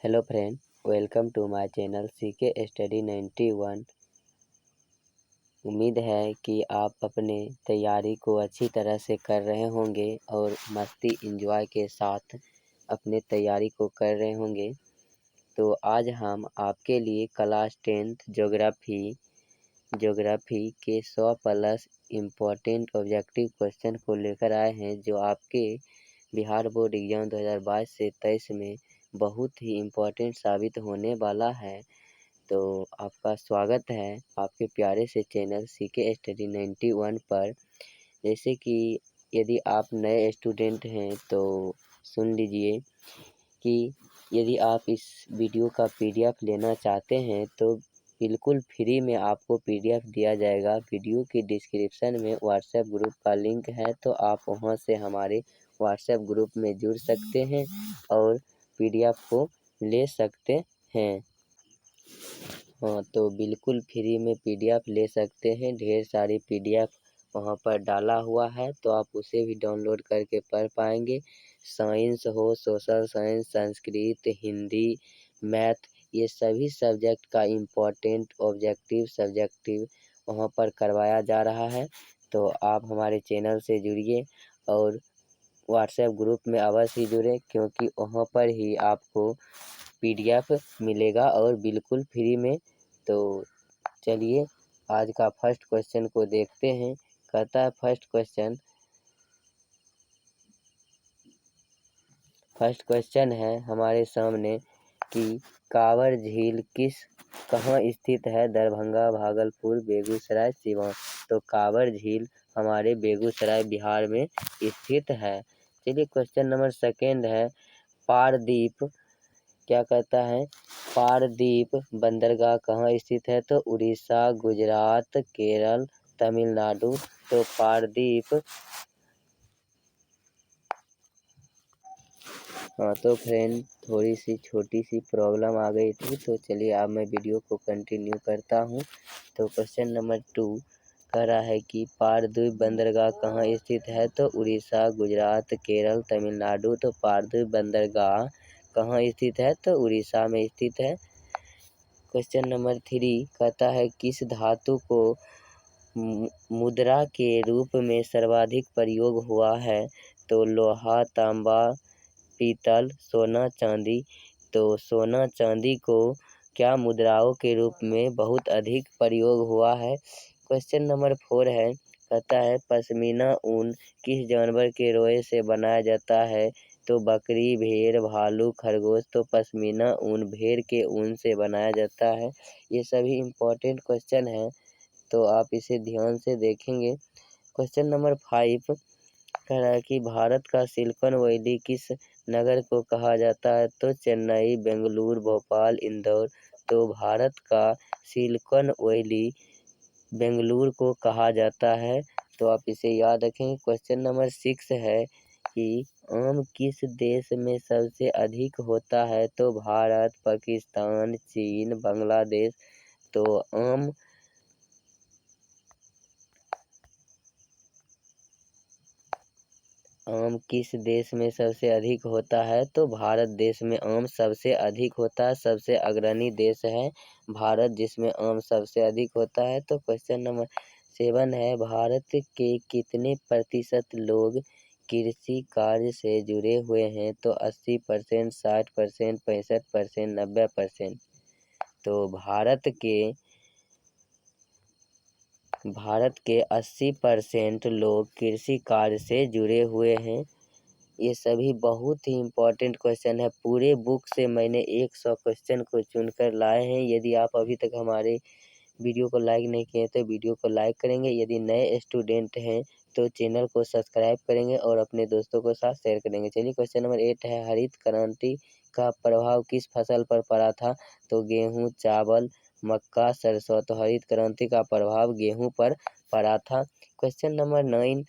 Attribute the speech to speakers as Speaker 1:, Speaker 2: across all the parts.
Speaker 1: Hello friend, welcome to my channel CK study 91। उम्मीद है कि आप अपने तैयारी को अच्छी तरह से कर रहे होंगे और मस्ती एंजॉय के साथ अपने तैयारी को कर रहे होंगे। तो आज हम आपके लिए क्लास 10th ज्योग्राफी के 100 प्लस इम्पोर्टेंट ऑब्जेक्टिव क्वेश्चन को लेकर आए हैं, जो आपके बिहार बोर्ड एग्जाम 2022 से 23 में बहुत ही इम्पोर्टेंट साबित होने वाला है। तो आपका स्वागत है आपके प्यारे से चैनल सीके स्टडी 91 पर। जैसे कि यदि आप नए स्टूडेंट हैं तो सुन लीजिए कि यदि आप इस वीडियो का पीडीएफ लेना चाहते हैं तो बिल्कुल फ्री में आपको पीडीएफ दिया जाएगा। वीडियो की डिस्क्रिप्शन में व्हाट्सएप ग्रुप का लिंक है, तो आप वहां से हमारे व्हाट्सएप ग्रुप में जुड़ सकते हैं और पीडीएफ को ले सकते हैं। हाँ, तो बिल्कुल फ्री में पीडीएफ ले सकते हैं। ढेर सारी पीडीएफ वहाँ पर डाला हुआ है, तो आप उसे भी डाउनलोड करके पढ़ पाएंगे। साइंस हो, social science, Sanskrit, Hindi, math, ये सभी सब्जेक्ट का इम्पोर्टेंट ऑब्जेक्टिव सब्जेक्टिव वहाँ पर करवाया जा रहा है। तो आप हमारे चैनल से जुड़िए और व्हाट्सएप ग्रुप में अवश्य जुड़ें, क्योंकि वहाँ पर ही आपको पीडीएफ मिलेगा और बिल्कुल फ्री में। तो चलिए आज का फर्स्ट क्वेश्चन को देखते हैं। कहता है फर्स्ट क्वेश्चन है हमारे सामने कि कांवर झील कहाँ स्थित है? दरभंगा, भागलपुर, बेगूसराय, सिवान। तो कांवर झील हमारे बेगूसराय बिहार में स्थित है। चलिए क्वेश्चन नंबर सेकेंड है पारदीप। क्या कहता है? पारदीप बंदरगाह कहाँ स्थित है? तो उड़ीसा, गुजरात, केरल, तमिलनाडु। तो पारदीप। हाँ, तो फ्रेंड थोड़ी सी छोटी सी प्रॉब्लम आ गई थी, तो चलिए अब मैं वीडियो को कंटिन्यू करता हूँ। तो क्वेश्चन नंबर 2 कह रहा है कि पारदीप बंदरगाह कहाँ स्थित है? तो उड़ीसा, गुजरात, केरल, तमिलनाडु। तो पारदीप बंदरगाह कहाँ स्थित है? तो उड़ीसा में स्थित है। क्वेश्चन नंबर 3 कहता है किस धातु को मुद्रा के रूप में सर्वाधिक प्रयोग हुआ है? तो लोहा, तांबा, पीतल, सोना, चांदी। तो सोना चांदी को क्या मुद्राओं के रूप में बहुत अधिक प्रयोग हुआ है? क्वेश्चन नंबर 4 है कहता है पश्मीना ऊन किस जानवर के रोए से बनाया जाता है? तो बकरी, भेड़, भालू, खरगोश। तो पश्मीना ऊन भेड़ के ऊन से बनाया जाता है। ये सभी इम्पोर्टेंट क्वेश्चन है, तो आप इसे ध्यान से देखेंगे। क्वेश्चन नंबर 5 कह रहा है कि भारत का सिलिकॉन वैली किस नगर को कहा जाता है? तो चेन्नई, बेंगलुरु, भोपाल, इंदौर। तो भारत का सिलिकॉन वैली बेंगलुरु को कहा जाता है, तो आप इसे याद रखें। क्वेश्चन नंबर 6 है कि आम किस देश में सबसे अधिक होता है? तो भारत, पाकिस्तान, चीन, बांग्लादेश। तो आम किस देश में सबसे अधिक होता है? तो भारत देश में आम सबसे अधिक होता है। सबसे अग्रणी देश है भारत, जिसमें आम सबसे अधिक होता है। तो क्वेश्चन नंबर 7 है भारत के कितने प्रतिशत लोग कृषि कार्य से जुड़े हुए हैं? तो 80%, 60%, 65%, 90%। तो भारत के 80% लोग कृषि कार्य से जुड़े हुए हैं। ये सभी बहुत ही इम्पोर्टेंट क्वेश्चन है। पूरे बुक से मैंने 100 क्वेश्चन को चुनकर लाए हैं। यदि आप अभी तक हमारे वीडियो को लाइक नहीं किए तो वीडियो को लाइक करेंगे। यदि नए स्टूडेंट हैं तो चैनल को सब्सक्राइब करेंगे और अपने दोस्तों के साथ शेयर करेंगे। चलिए क्वेश्चन नंबर 8 है हरित क्रांति का प्रभाव किस फसल पर पड़ा था? तो गेहूँ, चावल, मक्का, सरसों। तो हरित क्रांति का प्रभाव गेहूँ पर पड़ा था। क्वेश्चन नंबर 9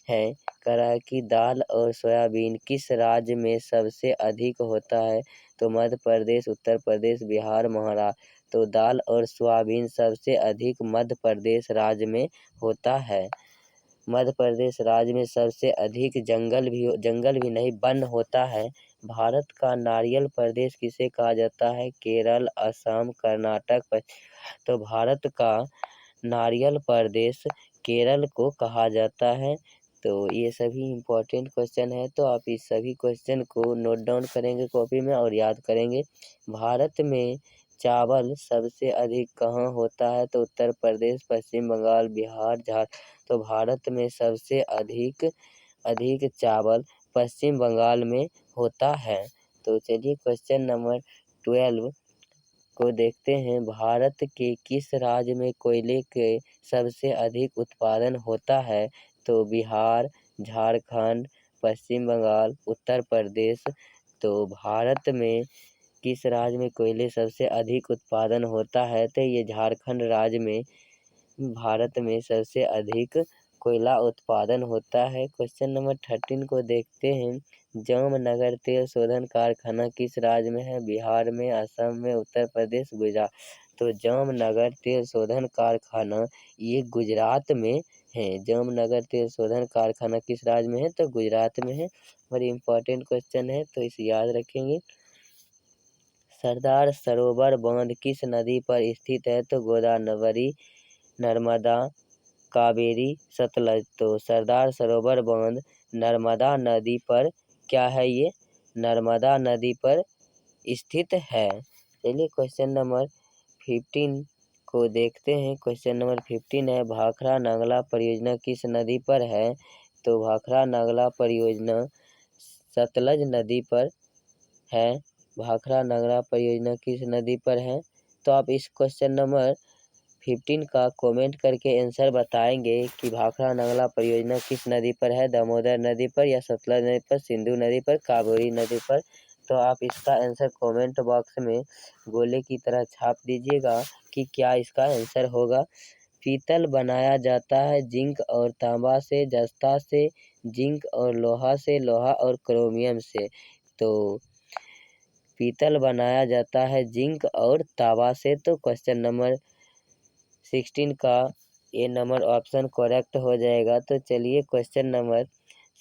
Speaker 1: है कह रहा है कि दाल और सोयाबीन किस राज्य में सबसे अधिक होता है? तो मध्य प्रदेश, उत्तर प्रदेश, बिहार, महाराष्ट्र। तो दाल और सोयाबीन सबसे अधिक मध्य प्रदेश राज्य में होता है। मध्य प्रदेश राज्य में सबसे अधिक जंगल भी नहीं वन होता है। भारत का नारियल प्रदेश किसे कहा जाता है? केरल, असम, कर्नाटक। तो भारत का नारियल प्रदेश केरल को कहा जाता है। तो ये सभी इम्पोर्टेंट क्वेश्चन है, तो आप इस सभी क्वेश्चन को नोट डाउन करेंगे कॉपी में और याद करेंगे। भारत में चावल सबसे अधिक कहाँ होता है? तो उत्तर प्रदेश, पश्चिम बंगाल, बिहार, झारखंड। तो भारत में सबसे अधिक चावल पश्चिम बंगाल में होता है। तो चलिए क्वेश्चन नंबर 12 को देखते हैं। भारत के किस राज्य में कोयले के सबसे अधिक उत्पादन होता है? तो बिहार, झारखंड, पश्चिम बंगाल, उत्तर प्रदेश। तो भारत में किस राज्य में कोयले सबसे अधिक उत्पादन होता है? तो ये झारखंड राज्य में भारत में सबसे अधिक कोयला उत्पादन होता है। क्वेश्चन नंबर 13 को देखते हैं। जामनगर तेल शोधन कारखाना किस राज्य में है? बिहार में, असम में, उत्तर प्रदेश, गुजरात। तो जामनगर तेल शोधन कारखाना ये गुजरात में है। जामनगर तेल शोधन कारखाना किस राज्य में है? तो गुजरात में है। बड़ी इंपॉर्टेंट क्वेश्चन है, तो इसे याद रखेंगे। सरदार सरोवर बांध किस नदी पर स्थित है? तो गोदावरी, नर्मदा, कावेरी, सतलज। तो सरदार सरोवर बांध नर्मदा नदी पर क्या है? ये नर्मदा नदी पर स्थित है। चलिए क्वेश्चन नंबर 15 को देखते हैं। क्वेश्चन नंबर 15 है, भाखड़ा नागला परियोजना किस नदी पर है? तो भाखड़ा नागला परियोजना सतलज नदी पर है। भाखड़ा नागला परियोजना किस नदी पर है? तो आप इस क्वेश्चन नंबर 15 का कमेंट करके आंसर बताएंगे कि भाखड़ा नागला परियोजना किस नदी पर है? दामोदर नदी पर, या सतलज नदी पर, सिंधु नदी पर, कावेरी नदी पर। तो आप इसका आंसर कमेंट बॉक्स में गोले की तरह छाप दीजिएगा कि क्या इसका आंसर होगा। पीतल बनाया जाता है जिंक और तांबा से, जस्ता से, जिंक और लोहा से, लोहा और क्रोमियम से। तो पीतल बनाया जाता है जिंक और तांबा से। तो क्वेश्चन नंबर 16 का ये नंबर ऑप्शन करेक्ट हो जाएगा। तो चलिए क्वेश्चन नंबर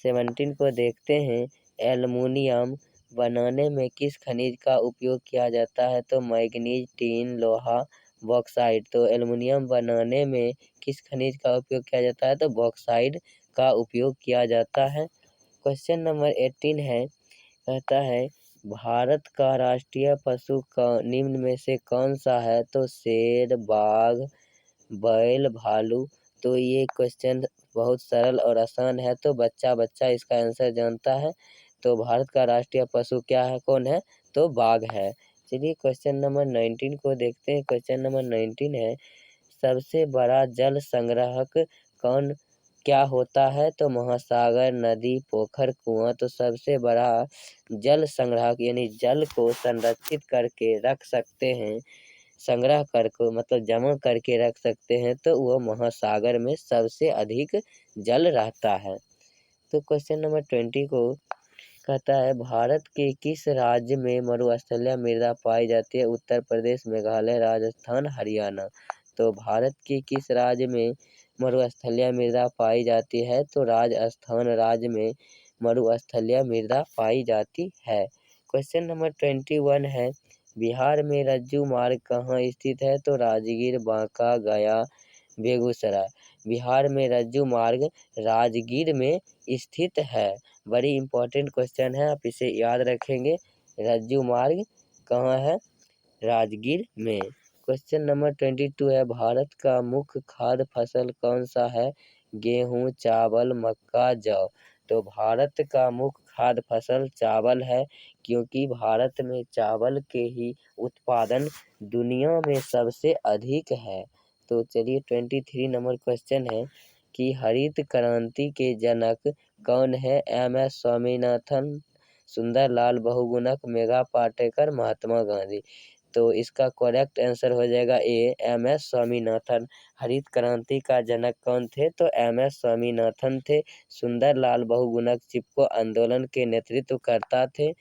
Speaker 1: 17 को देखते हैं। एल्युमिनियम बनाने में किस खनिज का उपयोग किया जाता है? तो मैग्नीज, टीन, लोहा, बॉक्साइट। तो एल्युमिनियम बनाने में किस खनिज का उपयोग किया जाता है? तो बॉक्साइट का उपयोग किया जाता है। क्वेश्चन नंबर 18 है, कहता है भारत का राष्ट्रीय पशु निम्न में से कौन सा है? तो शेर, बाघ, बैल, भालू। तो ये क्वेश्चन बहुत सरल और आसान है, तो बच्चा इसका आंसर जानता है। तो भारत का राष्ट्रीय पशु क्या है, कौन है? तो बाघ है। चलिए क्वेश्चन नंबर 19 को देखते हैं। क्वेश्चन नंबर 19 है, सबसे बड़ा जल संग्राहक कौन क्या होता है? तो महासागर, नदी, पोखर, कुआं। तो सबसे बड़ा जल संग्राहक यानी जल को संरक्षित करके रख सकते हैं, संग्रह कर को मतलब जमा करके रख सकते हैं, तो वह महासागर में सबसे अधिक जल रहता है। तो क्वेश्चन नंबर 20 को कहता है भारत के किस राज्य में मरुस्थलीय मृदा पाई जाती है? उत्तर प्रदेश, मेघालय, राजस्थान, हरियाणा। तो भारत के किस राज्य में मरुस्थलीय मृदा पाई जाती है? तो राजस्थान राज्य में मरुस्थलीय मृदा पाई जाती है। क्वेश्चन नंबर 21 है, बिहार में रज्जू मार्ग कहाँ स्थित है? तो राजगीर, बांका, गया, बेगूसराय। बिहार में रज्जू मार्ग राजगीर में स्थित है। बड़ी इंपॉर्टेंट क्वेश्चन है, आप इसे याद रखेंगे। रज्जू मार्ग कहाँ है? राजगीर में। क्वेश्चन नंबर 22 है, भारत का मुख्य खाद्य फसल कौन सा है? गेहूं, चावल, मक्का, जौ। तो भारत का मुख्य खाद्य फसल चावल है, क्योंकि भारत में चावल के ही उत्पादन दुनिया में सबसे अधिक है। तो चलिए 23 नंबर क्वेश्चन है कि हरित क्रांति के जनक कौन है? MS स्वामीनाथन, सुंदरलाल बहुगुणक, मेघा पाटेकर, महात्मा गांधी। तो इसका करेक्ट आंसर हो जाएगा ए, MS स्वामीनाथन। हरित क्रांति का जनक कौन थे? तो MS स्वामीनाथन थे। सुंदरलाल बहुगुणक चिपको आंदोलन के नेतृत्व करता थे।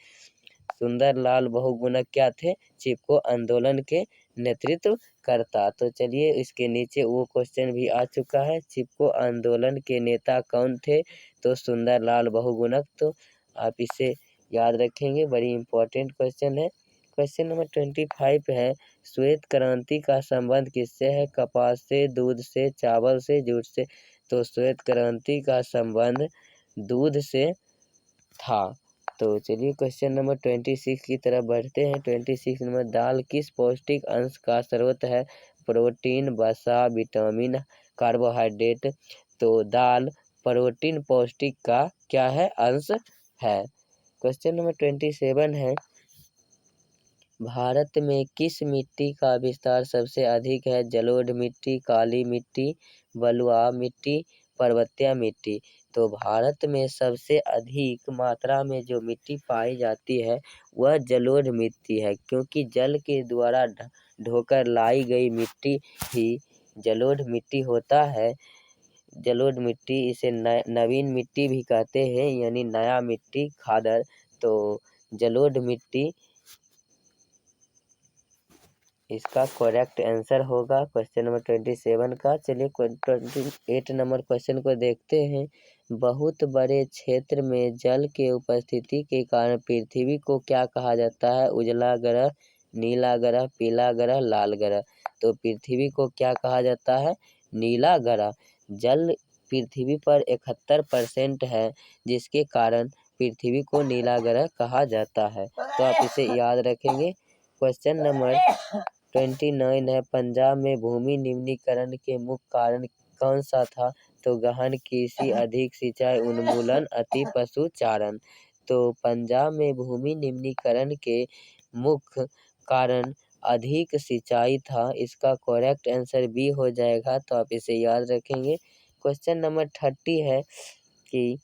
Speaker 1: सुंदरलाल बहुगुणक क्या थे? चिपको आंदोलन के नेतृत्व करता। तो चलिए इसके नीचे वो क्वेश्चन भी आ चुका है, चिपको आंदोलन के नेता कौन थे? तो सुंदरलाल बहुगुणक। तो आप इसे याद रखेंगे, बड़ी इंपॉर्टेंट क्वेश्चन है। क्वेश्चन नंबर 25 है, श्वेत क्रांति का संबंध किससे है? कपास से, दूध से, चावल से, जूट से। तो श्वेत क्रांति का संबंध दूध से था। तो चलिए क्वेश्चन नंबर 26 की तरफ बढ़ते हैं। 26 नंबर, दाल किस पौष्टिक अंश का स्रोत है? प्रोटीन, वसा, विटामिन, कार्बोहाइड्रेट। तो दाल प्रोटीन पौष्टिक का क्या है? अंश है। क्वेश्चन नंबर 27 है, भारत में किस मिट्टी का विस्तार सबसे अधिक है? जलोढ़ मिट्टी, काली मिट्टी, बलुआ मिट्टी, पर्वतीय मिट्टी। तो भारत में सबसे अधिक मात्रा में जो मिट्टी पाई जाती है वह जलोढ़ मिट्टी है, क्योंकि जल के द्वारा ढोकर लाई गई मिट्टी ही जलोढ़ मिट्टी होता है। जलोढ़ मिट्टी, इसे नवीन मिट्टी भी कहते हैं, यानी नया मिट्टी, खादर। तो जलोढ़ मिट्टी इसका करेक्ट आंसर होगा क्वेश्चन नंबर 27 का। चलिए 28 नंबर क्वेश्चन को देखते हैं। बहुत बड़े क्षेत्र में जल के उपस्थिति के कारण पृथ्वी को क्या कहा जाता है? उजला ग्रह, नीला ग्रह, पीला ग्रह, लाल ग्रह। तो पृथ्वी को क्या कहा जाता है? नीला ग्रह। जल पृथ्वी पर 71% है, जिसके कारण पृथ्वी को नीला ग्रह कहा जाता है। तो आप इसे याद रखेंगे। क्वेश्चन नंबर 29 है, पंजाब में भूमि निम्नीकरण के मुख्य कारण कौन सा था? तो गहन कृषि, अधिक सिंचाई, उन्मूलन, अति पशुचारण। तो पंजाब में भूमि निम्नीकरण के मुख्य कारण अधिक सिंचाई था। इसका करेक्ट आंसर बी हो जाएगा। तो आप इसे याद रखेंगे। क्वेश्चन नंबर 30 है कि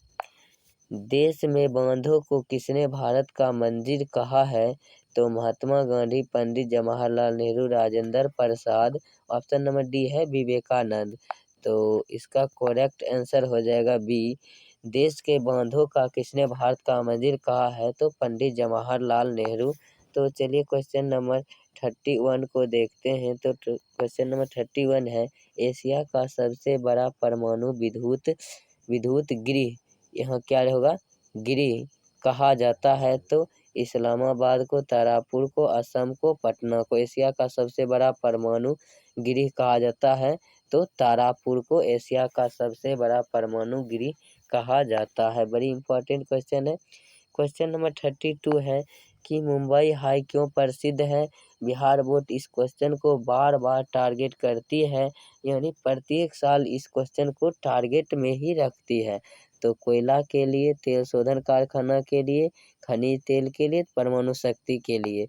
Speaker 1: देश में बांधों को किसने भारत का मंदिर कहा है? तो Mahatma Gandhi, Pandit Jawaharlal Nehru, Rajendra Prasad. Option number D है विवेकानंद। तो इसका करेक्ट आंसर हो जाएगा बी। देश के बांधों का किसने भारत का मंदिर कहा है? तो पंडित जवाहरलाल नेहरू। तो चलिए क्वेश्चन नंबर 31 को देखते हैं। तो क्वेश्चन नंबर 31 है, एशिया का सबसे बड़ा परमाणु विद्युत गृह, यहाँ क्या होगा? गृह कहा जाता है। तो इस्लामाबाद को, तारापुर को, असम को, पटना को। एशिया का सबसे बड़ा परमाणु गृह कहा जाता है, तो तारापुर को एशिया का सबसे बड़ा परमाणु गृह कहा जाता है। बड़ी इंपॉर्टेंट क्वेश्चन है। क्वेश्चन नंबर 32 है कि मुंबई हाई क्यों प्रसिद्ध है? बिहार बोर्ड इस क्वेश्चन को बार बार टारगेट करती है, यानी प्रत्येक साल इस क्वेश्चन को टारगेट में ही रखती है। तो कोयला के लिए, तेल शोधन कारखाना के लिए, खनिज तेल के लिए, परमाणु शक्ति के लिए।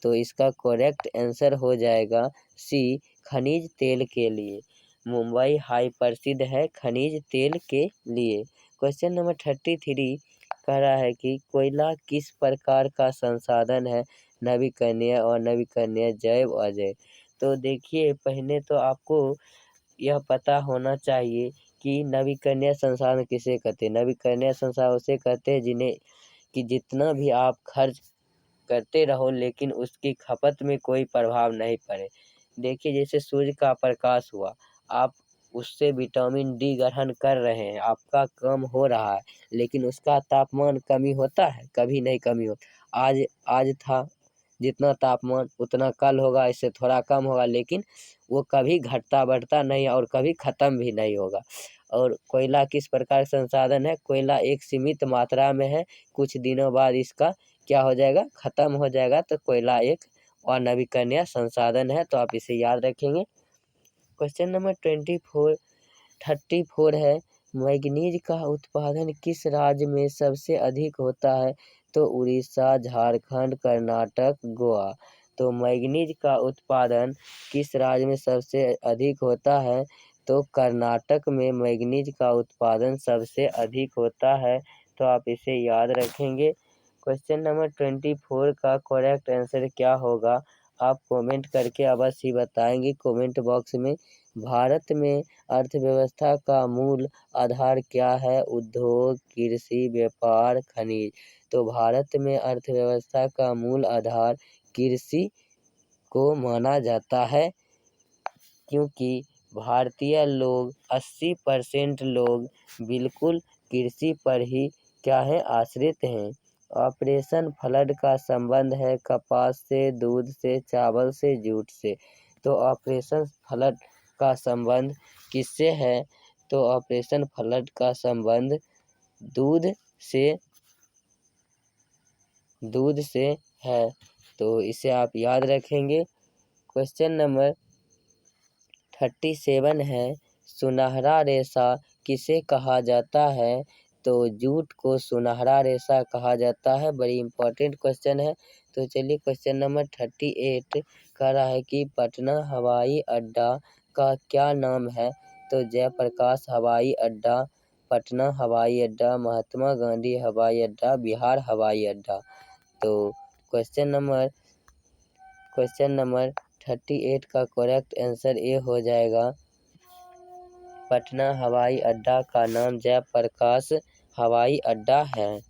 Speaker 1: तो इसका करेक्ट आंसर हो जाएगा सी, खनिज तेल के लिए। मुंबई हाई प्रसिद्ध है खनिज तेल के लिए। क्वेश्चन नंबर 33 कह रहा है कि कोयला किस प्रकार का संसाधन है? नवीकरणीय, अनवीकरणीय, जैव, अजैव। तो देखिए, पहले तो आपको यह पता होना चाहिए कि नवीकरणीय संसाधन किसे कहते हैं। नवीकरणीय संसाधन उसे कहते हैं जिन्हें कि जितना भी आप खर्च करते रहो लेकिन उसकी खपत में कोई प्रभाव नहीं पड़े। देखिए, जैसे सूर्य का प्रकाश हुआ, आप उससे विटामिन डी ग्रहण कर रहे हैं, आपका कम हो रहा है, लेकिन उसका तापमान कमी होता है? कभी नहीं कमी हो। आज था जितना तापमान उतना कल होगा, इससे थोड़ा कम होगा, लेकिन वो कभी घटता बढ़ता नहीं और कभी ख़त्म भी नहीं होगा। और कोयला किस प्रकार संसाधन है? कोयला एक सीमित मात्रा में है, कुछ दिनों बाद इसका क्या हो जाएगा? ख़त्म हो जाएगा। तो कोयला एक अनवीकरणीय संसाधन है। तो आप इसे याद रखेंगे। क्वेश्चन नंबर 34 है, मैंगनीज का उत्पादन किस राज्य में सबसे अधिक होता है? तो उड़ीसा, झारखंड, कर्नाटक, गोवा। तो मैंगनीज का उत्पादन किस राज्य में सबसे अधिक होता है? तो कर्नाटक में मैंगनीज का उत्पादन सबसे अधिक होता है। तो आप इसे याद रखेंगे। क्वेश्चन नंबर 24 का करेक्ट आंसर क्या होगा? आप कमेंट करके अवश्य ही बताएंगे कमेंट बॉक्स में। भारत में अर्थव्यवस्था का मूल आधार क्या है? उद्योग, कृषि, व्यापार, खनिज। तो भारत में अर्थव्यवस्था का मूल आधार कृषि को माना जाता है, क्योंकि भारतीय लोग 80% लोग बिल्कुल कृषि पर ही क्या है? आश्रित हैं। ऑपरेशन फ्लड का संबंध है कपास से, दूध से, चावल से, जूट से। तो ऑपरेशन फ्लड का संबंध किससे है? तो ऑपरेशन फ्लड का संबंध दूध से है। तो इसे आप याद रखेंगे। क्वेश्चन नंबर 37 है, सुनहरा रेशा किसे कहा जाता है? तो जूट को सुनहरा रेशा कहा जाता है। बड़ी इंपॉर्टेंट क्वेश्चन है। तो चलिए क्वेश्चन नंबर 38 कह रहा है कि पटना हवाई अड्डा का क्या नाम है? तो जयप्रकाश हवाई अड्डा, पटना हवाई अड्डा, महात्मा गांधी हवाई अड्डा, बिहार हवाई अड्डा। तो क्वेश्चन नंबर 38 का करेक्ट आंसर ए हो जाएगा। पटना हवाई अड्डा का नाम जयप्रकाश हवाई अड्डा है।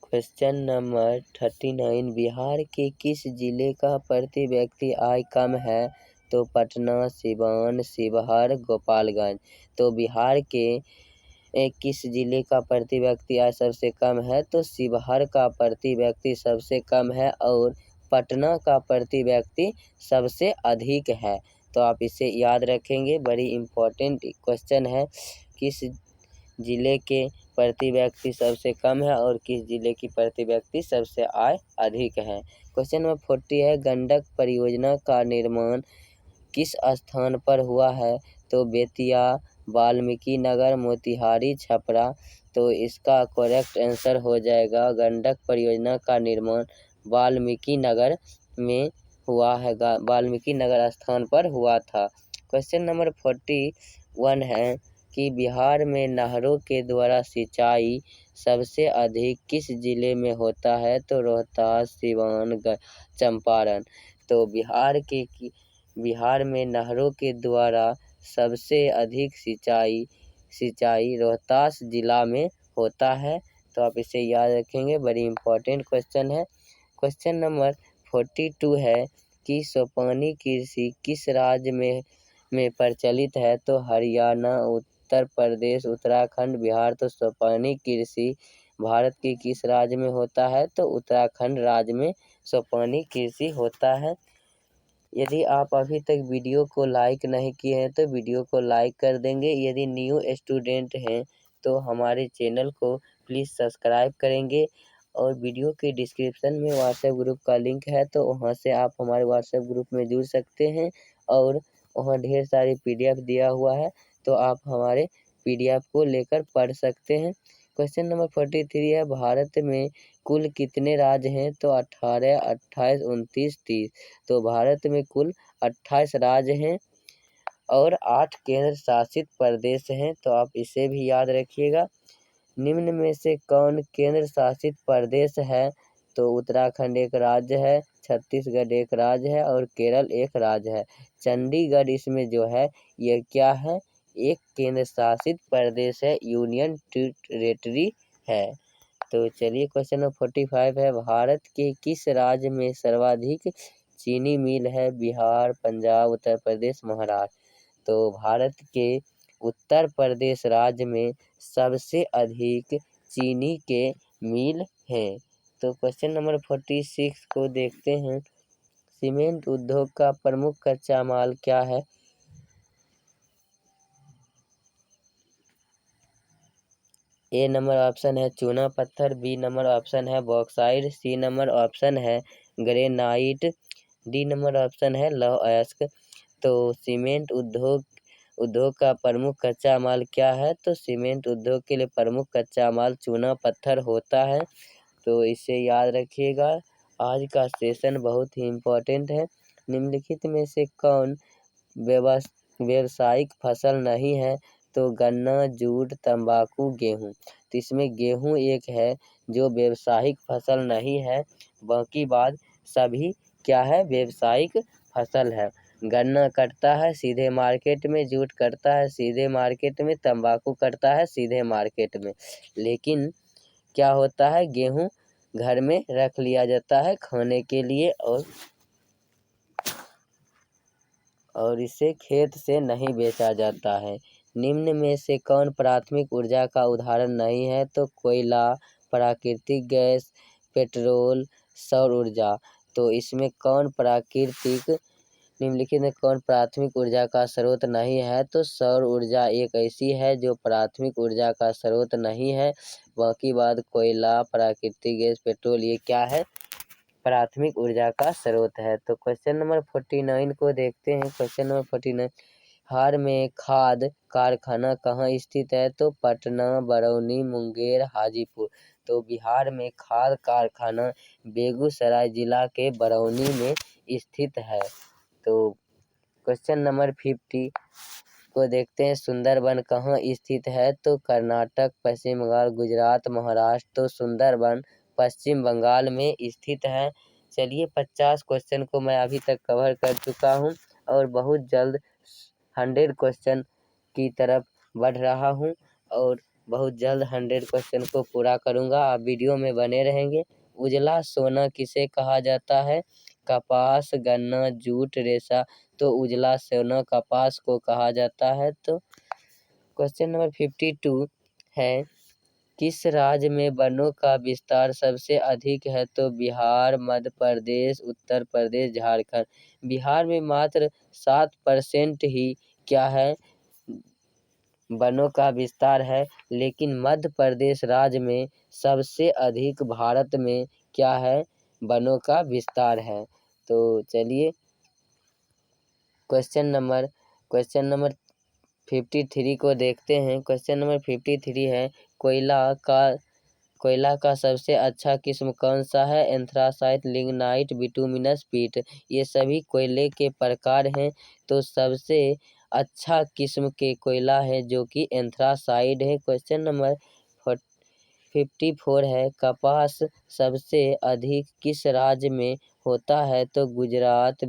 Speaker 1: क्वेश्चन नंबर 39, बिहार के किस जिले का प्रति व्यक्ति आय कम है? तो पटना, सिवान, शिवहर, गोपालगंज। तो बिहार के किस जिले का प्रति व्यक्ति आय सबसे कम है? तो शिवहर का प्रति व्यक्ति सबसे कम है और पटना का प्रति व्यक्ति सबसे अधिक है। तो आप इसे याद रखेंगे। बड़ी इम्पोर्टेंट क्वेश्चन है। किस जिले के प्रति व्यक्ति सबसे कम है और किस जिले की प्रति व्यक्ति सबसे आय अधिक है। क्वेश्चन नंबर 40 है, गंडक परियोजना का निर्माण किस स्थान पर हुआ है? तो बेतिया, वाल्मीकि नगर, मोतिहारी, छपरा। तो इसका करेक्ट आंसर हो जाएगा गंडक परियोजना का निर्माण वाल्मीकि नगर में हुआ है, वाल्मीकि नगर स्थान पर हुआ था। क्वेश्चन नंबर 41 है कि बिहार में नहरों के द्वारा सिंचाई सबसे अधिक किस जिले में होता है? तो रोहतास, सिवान, चंपारण। तो बिहार में नहरों के द्वारा सबसे अधिक सिंचाई रोहतास जिला में होता है। तो आप इसे याद रखेंगे। बड़ी इम्पोर्टेंट क्वेश्चन है। क्वेश्चन नंबर 42 है कि सोपानी कृषि किस राज्य में प्रचलित है? तो हरियाणा, उत्तर प्रदेश, उत्तराखंड, बिहार। तो सोपानी कृषि भारत के किस राज्य में होता है? तो उत्तराखंड राज्य में सोपानी कृषि होता है। यदि आप अभी तक वीडियो को लाइक नहीं किए हैं तो वीडियो को लाइक कर देंगे। यदि न्यू स्टूडेंट हैं तो हमारे चैनल को प्लीज़ सब्सक्राइब करेंगे। और वीडियो के डिस्क्रिप्शन में व्हाट्सएप ग्रुप का लिंक है, तो वहां से आप हमारे व्हाट्सएप ग्रुप में जुड़ सकते हैं और वहां ढेर सारी PDF दिया हुआ है, तो आप हमारे PDF को लेकर पढ़ सकते हैं। क्वेश्चन नंबर 43 है, भारत में कुल कितने राज्य हैं? तो 18, 28, 29, 30। तो भारत में कुल 28 राज्य हैं और 8 केंद्र शासित प्रदेश हैं। तो आप इसे भी याद रखिएगा। निम्न में से कौन केंद्र शासित प्रदेश है? तो उत्तराखंड एक राज्य है, छत्तीसगढ़ एक राज्य है और केरल एक राज्य है। चंडीगढ़ इसमें जो है ये क्या है? एक केंद्र शासित प्रदेश है, यूनियन टेरिटरी है। तो चलिए क्वेश्चन नंबर 45 है, भारत के किस राज्य में सर्वाधिक चीनी मिल है? बिहार, पंजाब, उत्तर प्रदेश, महाराष्ट्र। तो भारत के उत्तर प्रदेश राज्य में सबसे अधिक चीनी के मिल हैं। तो क्वेश्चन नंबर 46 को देखते हैं, सीमेंट उद्योग का प्रमुख कच्चा माल क्या है? ए नंबर ऑप्शन है चूना पत्थर, बी नंबर ऑप्शन है बॉक्साइट, सी नंबर ऑप्शन है ग्रेनाइट, डी नंबर ऑप्शन है लौह अयस्क। तो सीमेंट उद्योग का प्रमुख कच्चा माल क्या है? तो सीमेंट उद्योग के लिए प्रमुख कच्चा माल चूना पत्थर होता है। तो इसे याद रखिएगा। आज का सेशन बहुत ही इम्पोर्टेंट है। निम्नलिखित में से कौन व्यावसायिक फसल नहीं है? तो गन्ना, जूट, तंबाकू, गेहूँ। तो इसमें गेहूँ एक है जो व्यावसायिक फसल नहीं है, बाकी बाद सभी क्या है? व्यावसायिक फसल है। गन्ना कटता है सीधे मार्केट में, जूट कटता है सीधे मार्केट में, तंबाकू कटता है सीधे मार्केट में। लेकिन क्या होता है? गेहूँ घर में रख लिया जाता है खाने के लिए और इसे खेत से नहीं बेचा जाता है। निम्न में से कौन प्राथमिक ऊर्जा का उदाहरण नहीं है? तो कोयला, प्राकृतिक गैस, पेट्रोल, सौर ऊर्जा। तो इसमें कौन प्राकृतिक निम्नलिखित में कौन प्राथमिक ऊर्जा का स्रोत नहीं है? तो सौर ऊर्जा एक ऐसी है जो प्राथमिक ऊर्जा का स्रोत नहीं है। बाकी बाद कोयला, प्राकृतिक गैस, पेट्रोल ये क्या है? प्राथमिक ऊर्जा का स्रोत है। तो क्वेश्चन नंबर 49 को देखते हैं। क्वेश्चन नंबर 49, बिहार में खाद कारखाना कहाँ स्थित है? तो पटना, बरौनी, मुंगेर, हाजीपुर। तो बिहार में खाद कारखाना बेगूसराय जिला के बरौनी में स्थित है। तो क्वेश्चन नंबर 50 को देखते हैं। सुंदरबन कहाँ स्थित है? तो कर्नाटक, पश्चिम बंगाल, गुजरात, महाराष्ट्र। तो सुंदरबन पश्चिम बंगाल में स्थित है। चलिए 50 क्वेश्चन को मैं अभी तक कवर कर चुका हूँ और बहुत जल्द 100 क्वेश्चन की तरफ बढ़ रहा हूँ और बहुत जल्द 100 क्वेश्चन को पूरा करूँगा। आप वीडियो में बने रहेंगे। उजला सोना किसे कहा जाता है? कपास, गन्ना, जूट, रेशा। तो उजला सोना कपास को कहा जाता है। तो क्वेश्चन नंबर 52 है, किस राज्य में वनों का विस्तार सबसे अधिक है? तो बिहार, मध्य प्रदेश, उत्तर प्रदेश, झारखंड। बिहार में मात्र 7% ही क्या है? वनों का विस्तार है, लेकिन मध्य प्रदेश राज्य में सबसे अधिक भारत में क्या है? वनों का विस्तार है। तो चलिए क्वेश्चन नंबर 53 को देखते हैं। क्वेश्चन नंबर 53 है, कोयला का सबसे अच्छा किस्म कौन सा है? एंथ्रासाइट, लिग्नाइट, बिटुमिनस, पीट। ये सभी कोयले के प्रकार हैं। तो सबसे अच्छा किस्म के कोयला है जो कि एंथ्रासाइड है। क्वेश्चन नंबर 54 है, कपास सबसे अधिक किस राज्य में होता है? तो गुजरात,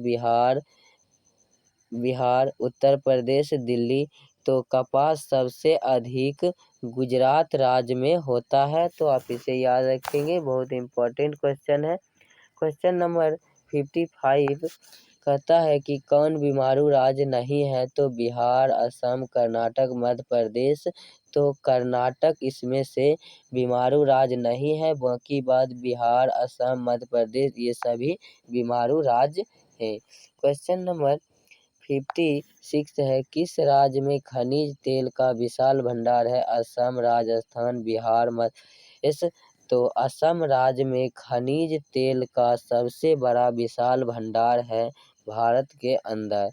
Speaker 1: बिहार, उत्तर प्रदेश, दिल्ली। तो कपास सबसे अधिक गुजरात राज्य में होता है। तो आप इसे याद रखेंगे, बहुत इम्पोर्टेंट क्वेश्चन है। क्वेश्चन नंबर 55 कहता है कि कौन बीमारू राज्य नहीं है? तो बिहार, असम, कर्नाटक, मध्य प्रदेश। तो कर्नाटक इसमें से बीमारू राज्य नहीं है। बाकी बात बिहार, असम, मध्य प्रदेश ये सभी बीमारू राज्य हैं। क्वेश्चन नंबर 56 है, किस राज्य में खनिज तेल का विशाल भंडार है? असम, राजस्थान, बिहार, मध्य। तो असम राज्य में खनिज तेल का सबसे बड़ा विशाल भंडार है भारत के अंदर।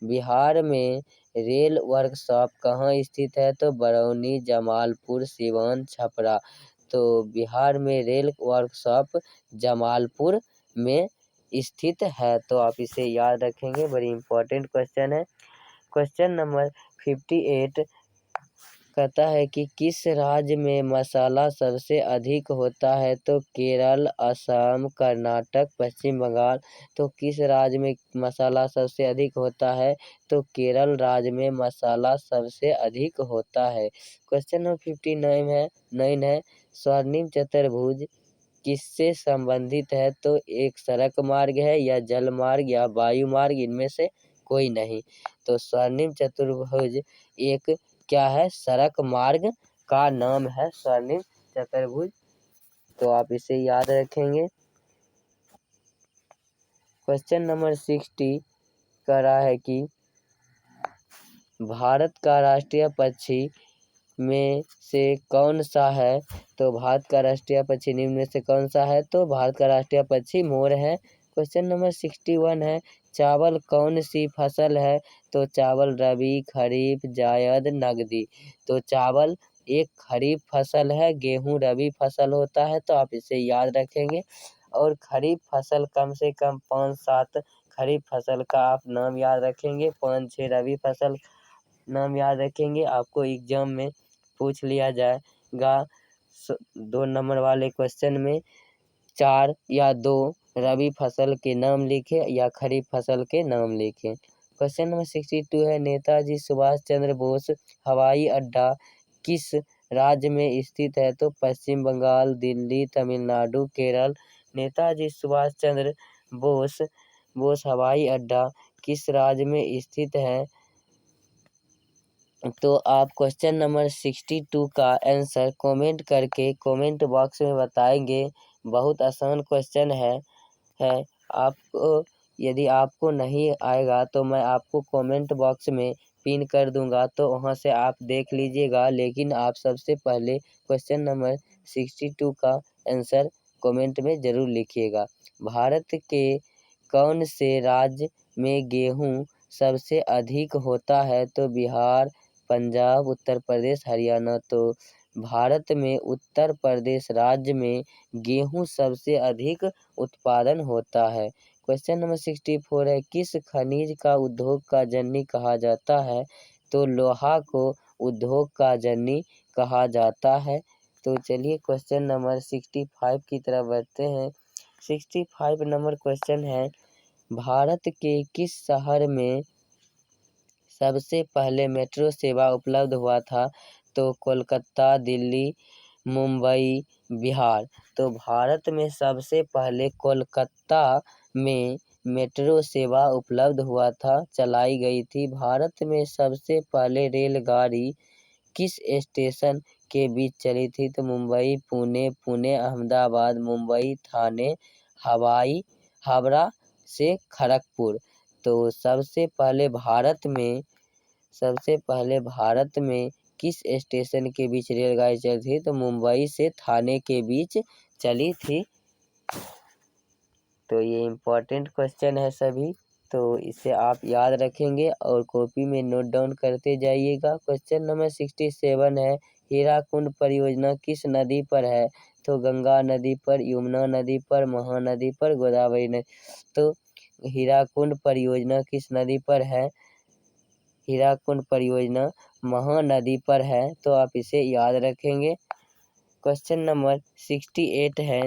Speaker 1: बिहार में रेल वर्कशॉप कहाँ स्थित है? तो बरौनी, जमालपुर, सिवान, छपरा। तो बिहार में रेल वर्कशॉप जमालपुर में स्थित है। तो आप इसे याद रखेंगे, बड़ी इम्पोर्टेंट क्वेश्चन है। क्वेश्चन नंबर 58 कहता है कि किस राज्य में मसाला सबसे अधिक होता है? तो केरल, असम, कर्नाटक, पश्चिम बंगाल। तो किस राज्य में मसाला सबसे अधिक होता है? तो केरल राज्य में मसाला सबसे अधिक होता है। क्वेश्चन नंबर 59 है, स्वर्णिम चतुर्भुज किससे संबंधित है? तो एक सड़क मार्ग है या जल मार्ग या वायु मार्ग, इनमें से कोई नहीं। तो स्वर्णिम चतुर्भुज एक क्या है? सड़क मार्ग का नाम है स्वर्णिम चतुर्भुज। तो आप इसे याद रखेंगे। क्वेश्चन नंबर 60 कह रहा है कि भारत का राष्ट्रीय पक्षी में से कौन सा है? तो भारत का राष्ट्रीय पक्षी निम्न में से कौन सा है? तो भारत का राष्ट्रीय पक्षी मोर है। क्वेश्चन नंबर 61 है, चावल कौन सी फसल है? तो चावल रबी, खरीफ, जायद, नगदी। तो चावल एक खरीफ फसल है, गेहूं रबी फसल होता है। तो आप इसे याद रखेंगे और खरीफ फसल कम से कम 5-7 खरीफ फसल का आप नाम याद रखेंगे, 5-6 रबी फसल नाम याद रखेंगे। आपको एग्जाम में पूछ लिया जाएगा 2 नंबर वाले क्वेश्चन में 4 या 2 रबी फसल के नाम लिखें या खरीफ फसल के नाम लिखें। क्वेश्चन नंबर 62 है, नेताजी सुभाष चंद्र बोस हवाई अड्डा किस राज्य में स्थित है? तो पश्चिम बंगाल, दिल्ली, तमिलनाडु, केरल। नेताजी सुभाष चंद्र बोस हवाई अड्डा किस राज्य में स्थित है? तो आप क्वेश्चन नंबर 62 का आंसर कमेंट करके कमेंट बॉक्स में बताएंगे। बहुत आसान क्वेश्चन है। आपको यदि आपको नहीं आएगा तो मैं आपको कमेंट बॉक्स में पिन कर दूंगा, तो वहां से आप देख लीजिएगा। लेकिन आप सबसे पहले क्वेश्चन नंबर 62 का आंसर कमेंट में ज़रूर लिखिएगा। भारत के कौन से राज्य में गेहूँ सबसे अधिक होता है? तो बिहार, पंजाब, उत्तर प्रदेश, हरियाणा। तो भारत में उत्तर प्रदेश राज्य में गेहूँ सबसे अधिक उत्पादन होता है। क्वेश्चन नंबर 64 है, किस खनिज का उद्योग का जननी कहा जाता है? तो लोहा को उद्योग का जननी कहा जाता है। तो चलिए क्वेश्चन नंबर 65 की तरफ बढ़ते हैं। 65 नंबर क्वेश्चन है, भारत के किस शहर में सबसे पहले मेट्रो सेवा उपलब्ध हुआ था? तो कोलकाता, दिल्ली, मुंबई, बिहार। तो भारत में सबसे पहले कोलकाता में मेट्रो सेवा उपलब्ध हुआ था, चलाई गई थी। भारत में सबसे पहले रेलगाड़ी किस स्टेशन के बीच चली थी? तो मुंबई, पुणे, पुणे अहमदाबाद, मुंबई ठाणे, हवाई हावड़ा से खड़गपुर। तो सबसे पहले भारत में किस स्टेशन के बीच रेलगाड़ी चली थी? तो मुंबई से ठाणे के बीच चली थी। तो ये इम्पोर्टेंट क्वेश्चन है सभी, तो इसे आप याद रखेंगे और कॉपी में नोट डाउन करते जाइएगा। क्वेश्चन नंबर 67 है, हीराकुंड परियोजना किस नदी पर है? तो गंगा नदी पर, यमुना नदी पर, महानदी पर, गोदावरी नदी। तो हीराकुंड परियोजना किस नदी पर है? हीराकुंड परियोजना महानदी पर है, तो आप इसे याद रखेंगे। क्वेश्चन नंबर 68 है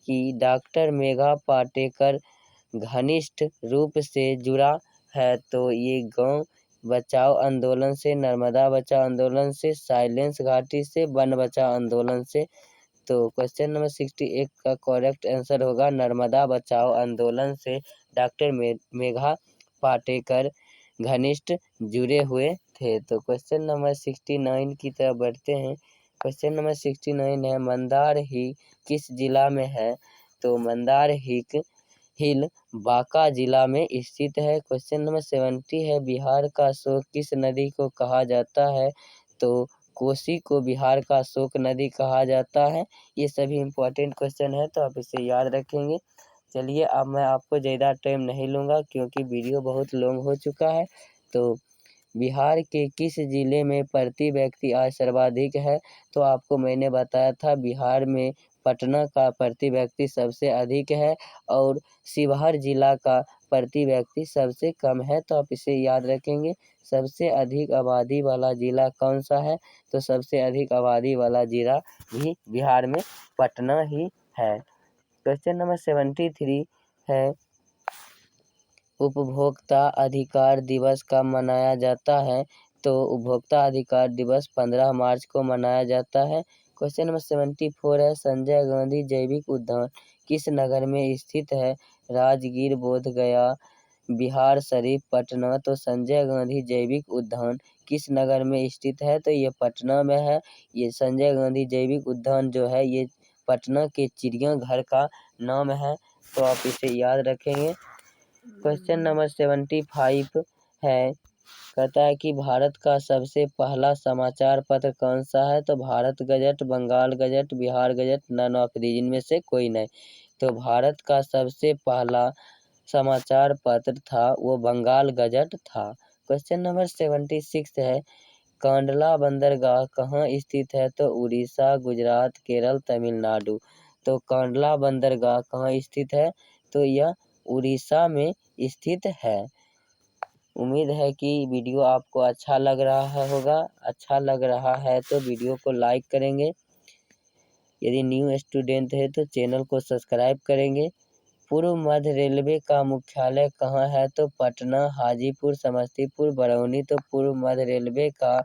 Speaker 1: कि डॉक्टर मेघा पाटेकर घनिष्ठ रूप से जुड़ा है? तो ये गौ बचाओ आंदोलन से, नर्मदा बचाओ आंदोलन से, साइलेंस घाटी से, वन बचाओ आंदोलन से। तो क्वेश्चन नंबर 68 का करेक्ट आंसर होगा नर्मदा बचाओ आंदोलन से डॉक्टर मेघा पाटेकर घनिष्ठ जुड़े हुए थे। तो क्वेश्चन नंबर 69 की तरफ बढ़ते हैं। क्वेश्चन नंबर 69 है, मंदार हिल किस जिला में है? तो मंदार हिल बांका जिला में स्थित है। क्वेश्चन नंबर 70 है, बिहार का शोक किस नदी को कहा जाता है? तो कोसी को बिहार का शोक नदी कहा जाता है। ये सभी इम्पोर्टेंट क्वेश्चन है, तो आप इसे याद रखेंगे। चलिए अब मैं आपको ज़्यादा टाइम नहीं लूँगा क्योंकि वीडियो बहुत लॉन्ग हो चुका है। तो बिहार के किस जिले में प्रति व्यक्ति आय सर्वाधिक है? तो आपको मैंने बताया था बिहार में पटना का प्रति व्यक्ति सबसे अधिक है और शिवहर जिला का प्रति व्यक्ति सबसे कम है, तो आप इसे याद रखेंगे। सबसे अधिक आबादी वाला जिला कौन सा है? तो सबसे अधिक आबादी वाला जिला भी बिहार में पटना ही है। क्वेश्चन नंबर 73 है, उपभोक्ता अधिकार दिवस कब मनाया जाता है? तो उपभोक्ता अधिकार दिवस 15 मार्च को मनाया जाता है। क्वेश्चन नंबर 74 है, संजय गांधी जैविक उद्यान किस नगर में स्थित है? राजगीर, बोधगया, बिहार शरीफ, पटना। तो संजय गांधी जैविक उद्यान किस नगर में स्थित है? तो ये पटना में है। ये संजय गांधी जैविक उद्यान जो है ये पटना के चिड़ियाघर का नाम है, तो आप इसे याद रखेंगे। क्वेश्चन नंबर 75 है, कहता है कि भारत का सबसे पहला समाचार पत्र कौन सा है? तो Bharat gazette, Bengal gazette, Bihar gazette, none of these, इनमें से कोई नहीं। तो भारत का सबसे पहला समाचार पत्र था वो बंगाल गजट था। क्वेश्चन नंबर 76 है, कांडला बंदरगाह कहाँ स्थित है? तो उड़ीसा, गुजरात, केरल, तमिलनाडु। तो कांडला बंदरगाह कहाँ स्थित है? तो यह उड़ीसा में स्थित है। उम्मीद है कि वीडियो आपको अच्छा लग रहा होगा। अच्छा लग रहा है तो वीडियो को लाइक करेंगे। यदि न्यू स्टूडेंट है तो चैनल को सब्सक्राइब करेंगे। पूर्व मध्य रेलवे का मुख्यालय कहाँ है? तो पटना, हाजीपुर, समस्तीपुर, बरौनी। तो पूर्व मध्य रेलवे का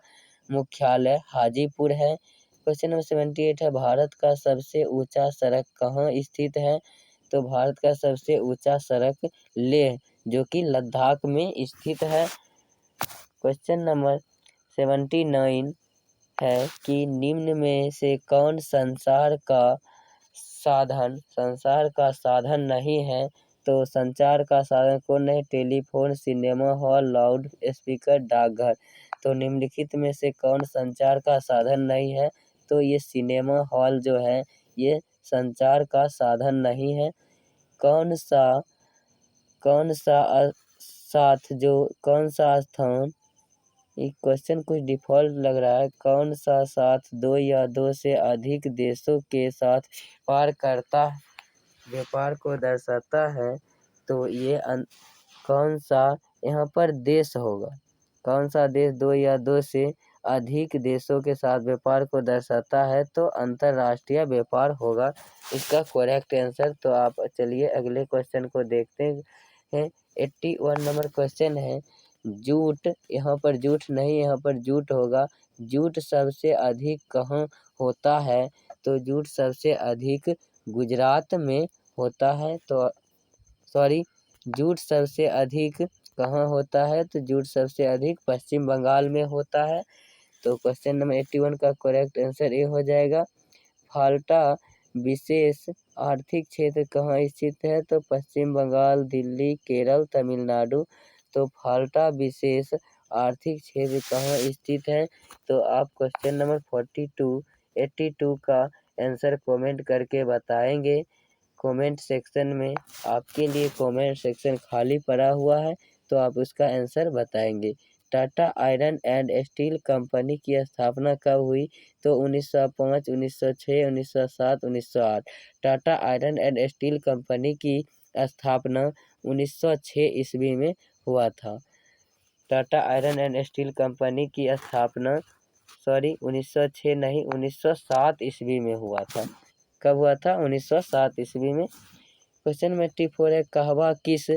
Speaker 1: मुख्यालय हाजीपुर है। क्वेश्चन नंबर 78 है, भारत का सबसे ऊंचा सड़क कहाँ स्थित है? तो भारत का सबसे ऊंचा सड़क लेह जो कि लद्दाख में स्थित है। क्वेश्चन नंबर 79 है कि निम्न में से कौन संचार का साधन नहीं है। तो संचार का साधन कौन नहीं? Telephone, cinema hall, loud speaker, डाकघर। तो निम्नलिखित में से कौन संचार का साधन नहीं है? तो ये सिनेमा हॉल जो है ये संचार का साधन नहीं है। कौन सा स्थान, ये क्वेश्चन कुछ डिफॉल्ट लग रहा है। कौन सा साथ दो या दो से अधिक देशों के साथ व्यापार को दर्शाता है? तो ये कौन सा यहाँ पर देश होगा? कौन सा देश दो या दो से अधिक देशों के साथ व्यापार को दर्शाता है? तो अंतर्राष्ट्रीय व्यापार होगा इसका करेक्ट आंसर। तो आप चलिए अगले क्वेश्चन को देखते हैं। 81 नंबर क्वेश्चन है, जूट, यहाँ पर जूठ नहीं, यहाँ पर जूट होगा। जूट सबसे अधिक कहाँ होता है? तो जूट सबसे अधिक गुजरात में होता है। तो जूट सबसे अधिक कहाँ होता है? तो जूट सबसे अधिक पश्चिम बंगाल में होता है। तो क्वेश्चन नंबर 81 का करेक्ट आंसर ये हो जाएगा। फाल्टा विशेष आर्थिक क्षेत्र कहाँ स्थित है? तो पश्चिम बंगाल, दिल्ली, केरल, तमिलनाडु। तो फाल्टा विशेष आर्थिक क्षेत्र कहाँ स्थित है? तो आप क्वेश्चन नंबर 82 का आंसर कमेंट करके बताएंगे। कमेंट सेक्शन में आपके लिए कमेंट सेक्शन खाली पड़ा हुआ है, तो आप उसका आंसर बताएंगे। Tata iron and steel company की स्थापना कब हुई? तो 1905, 1906, 1907, 1908। Tata iron and steel company की स्थापना 1906 ईस्वी में हुआ था। Tata iron and steel company की स्थापना 1906 नहीं, 1907 ईस्वी में हुआ था। कब हुआ था? 1907 ईस्वी में। क्वेश्चन नंबर 84 है, कहवा किस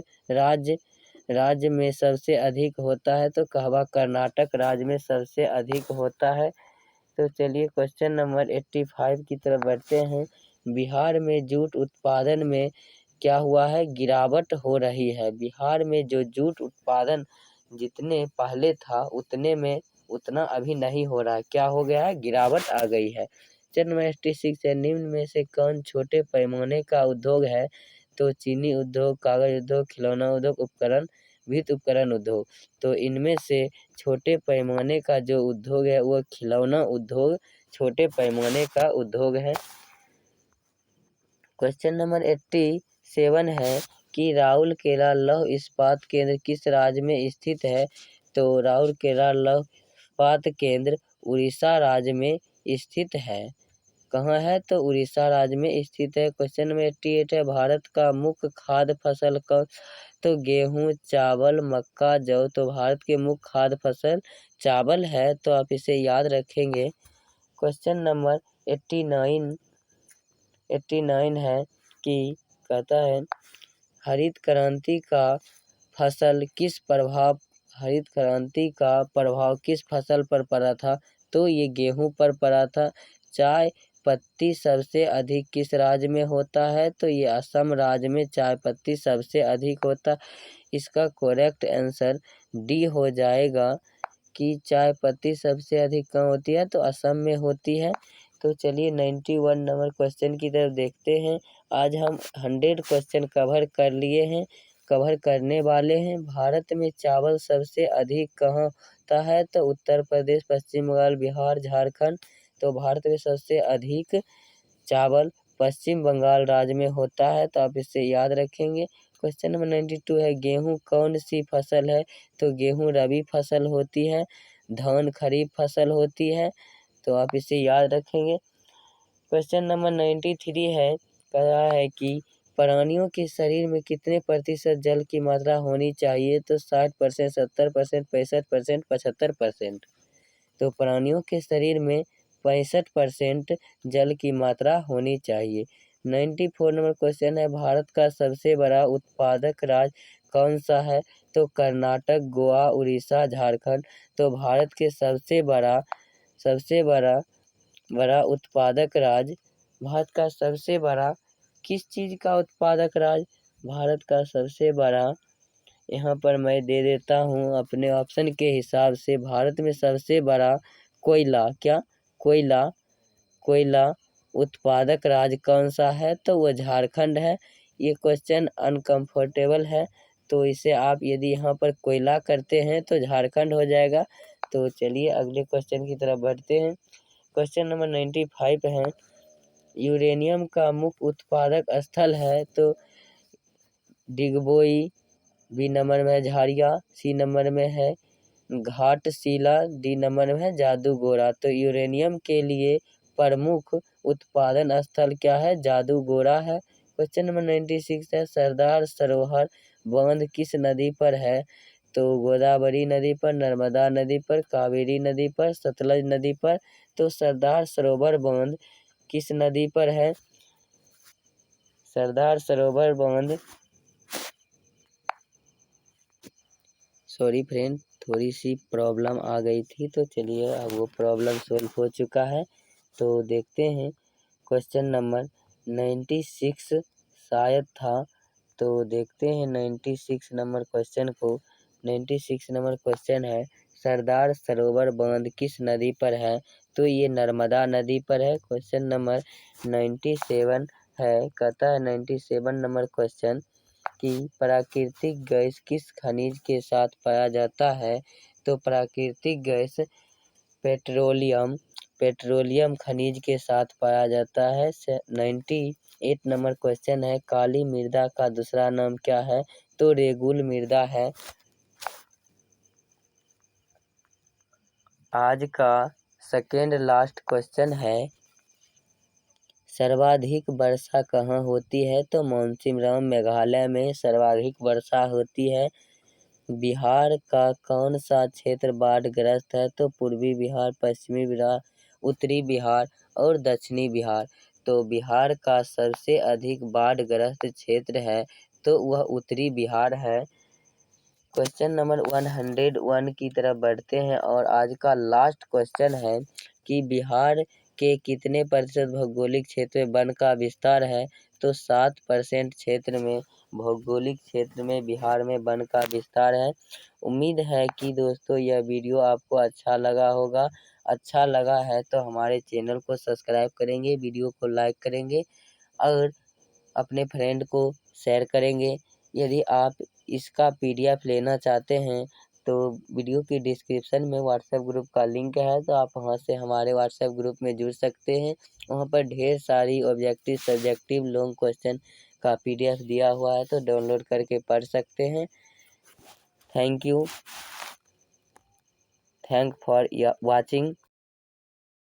Speaker 1: राज्य में सबसे अधिक होता है? तो कहवा कर्नाटक राज्य में सबसे अधिक होता है। तो चलिए क्वेश्चन नंबर 85 की तरफ बढ़ते हैं। बिहार में जूट उत्पादन में क्या हुआ है? गिरावट हो रही है। बिहार में जो जूट उत्पादन जितने पहले था उतने में उतना अभी नहीं हो रहा है। क्या हो गया है? गिरावट आ गई है। क्वेश्चन नंबर 86 है, निम्न में से कौन छोटे पैमाने का उद्योग है? तो चीनी उद्योग, कागज उद्योग, खिलौना उद्योग, वित्त उपकरण उद्योग। तो इनमें से छोटे पैमाने का जो उद्योग है वो खिलौना उद्योग छोटे पैमाने का उद्योग है। क्वेश्चन नंबर 87 है कि राउरकेला लौह इस्पात केंद्र किस राज्य में स्थित है? तो राउरकेला लौह इस्पात केंद्र उड़ीसा राज्य में स्थित है। कहाँ है? तो उड़ीसा राज्य में स्थित है। क्वेश्चन नंबर 88 है, भारत का मुख्य खाद्य फसल कौन? तो गेहूं, चावल, मक्का, जौ। तो भारत के मुख्य खाद्य फसल चावल है, तो आप इसे याद रखेंगे। क्वेश्चन नंबर 89 है कि कहता है हरित क्रांति का प्रभाव किस फसल पर पड़ा था? तो ये गेहूं पर पड़ा था। चाय पत्ती सबसे अधिक किस राज्य में होता है? तो ये असम राज्य में चाय पत्ती सबसे अधिक होता। इसका करेक्ट आंसर डी हो जाएगा कि चाय पत्ती सबसे अधिक कहाँ होती है? तो असम में होती है। तो चलिए 91 नंबर क्वेश्चन की तरफ देखते हैं। आज हम 100 क्वेश्चन कवर करने वाले हैं। भारत में चावल सबसे अधिक कहाँ होता है? तो उत्तर प्रदेश, पश्चिम बंगाल, बिहार, झारखंड। तो भारत में सबसे अधिक चावल पश्चिम बंगाल राज्य में होता है, तो आप इसे याद रखेंगे। क्वेश्चन नंबर 92 है, गेहूं कौन सी फसल है? तो गेहूं रबी फसल होती है। धान खरीफ फसल होती है, तो आप इसे याद रखेंगे। क्वेश्चन नंबर 93 है, कह रहा है कि प्राणियों के शरीर में कितने प्रतिशत जल की मात्रा होनी चाहिए? तो 60%, 70%, 65%, 75%। तो प्राणियों के शरीर में 65% जल की मात्रा होनी चाहिए। 94 नंबर क्वेश्चन है, भारत का सबसे बड़ा उत्पादक राज्य कौन सा है? तो कर्नाटक, गोवा, उड़ीसा, झारखंड। तो भारत के सबसे बड़ा उत्पादक राज्य, भारत का सबसे बड़ा किस चीज़ का उत्पादक राज्य? भारत का सबसे बड़ा यहाँ पर मैं दे देता हूँ अपने ऑप्शन के हिसाब से। भारत में सबसे बड़ा कोयला उत्पादक राज्य कौन सा है? तो वह झारखंड है। ये क्वेश्चन अनकंफर्टेबल है, तो इसे आप यदि यहाँ पर कोयला करते हैं तो झारखंड हो जाएगा। तो चलिए अगले क्वेश्चन की तरफ बढ़ते हैं। क्वेश्चन नंबर 95 है, यूरेनियम का मुख्य उत्पादक स्थल है? तो डिगबोई, बी नंबर में है झारिया, सी नंबर में है घाटशिला, डी नंबर में है जादूगोड़ा। तो यूरेनियम के लिए प्रमुख उत्पादन स्थल क्या है? जादूगोड़ा है। क्वेश्चन नंबर 96 है, सरदार सरोवर बांध किस नदी पर है? तो गोदावरी नदी पर, नर्मदा नदी पर, कावेरी नदी पर, सतलज नदी पर। तो सरदार सरोवर बांध किस नदी पर है? सरदार सरोवर बांध, सॉरी फ्रेंड, थोड़ी सी प्रॉब्लम आ गई थी, तो चलिए अब वो प्रॉब्लम सॉल्व हो चुका है। तो देखते हैं क्वेश्चन नंबर 96 शायद था, तो देखते हैं 96 नंबर क्वेश्चन को। 96 नंबर क्वेश्चन है, सरदार सरोवर बांध किस नदी पर है? तो ये नर्मदा नदी पर है। क्वेश्चन नंबर 97 है, कहता है 97 नंबर क्वेश्चन कि प्राकृतिक गैस किस खनिज के साथ पाया जाता है? तो प्राकृतिक गैस पेट्रोलियम खनिज के साथ पाया जाता है। 98 नंबर क्वेश्चन है, काली मृदा का दूसरा नाम क्या है? तो रेगुल मृदा है। आज का सेकेंड लास्ट क्वेश्चन है, सर्वाधिक वर्षा कहाँ होती है? तो मौनसिनराम मेघालय में सर्वाधिक वर्षा होती है। बिहार का कौन सा क्षेत्र बाढ़ग्रस्त है? तो पूर्वी बिहार, पश्चिमी बिहार, उत्तरी बिहार और दक्षिणी बिहार। तो बिहार का सबसे अधिक बाढ़ग्रस्त क्षेत्र है तो वह उत्तरी बिहार है। क्वेश्चन नंबर 101 की तरफ बढ़ते हैं और आज का लास्ट क्वेश्चन है कि बिहार के कितने प्रतिशत भौगोलिक क्षेत्र में वन का विस्तार है? तो 7% क्षेत्र में, भौगोलिक क्षेत्र में बिहार में वन का विस्तार है। उम्मीद है कि दोस्तों यह वीडियो आपको अच्छा लगा होगा। अच्छा लगा है तो हमारे चैनल को सब्सक्राइब करेंगे, वीडियो को लाइक करेंगे और अपने फ्रेंड को शेयर करेंगे। यदि आप इसका PDF लेना चाहते हैं तो वीडियो की डिस्क्रिप्शन में व्हाट्सएप ग्रुप का लिंक है, तो आप वहां से हमारे व्हाट्सएप ग्रुप में जुड़ सकते हैं। वहां पर ढेर सारी ऑब्जेक्टिव सब्जेक्टिव लॉन्ग क्वेश्चन का PDF दिया हुआ है, तो डाउनलोड करके पढ़ सकते हैं। Thank for watching.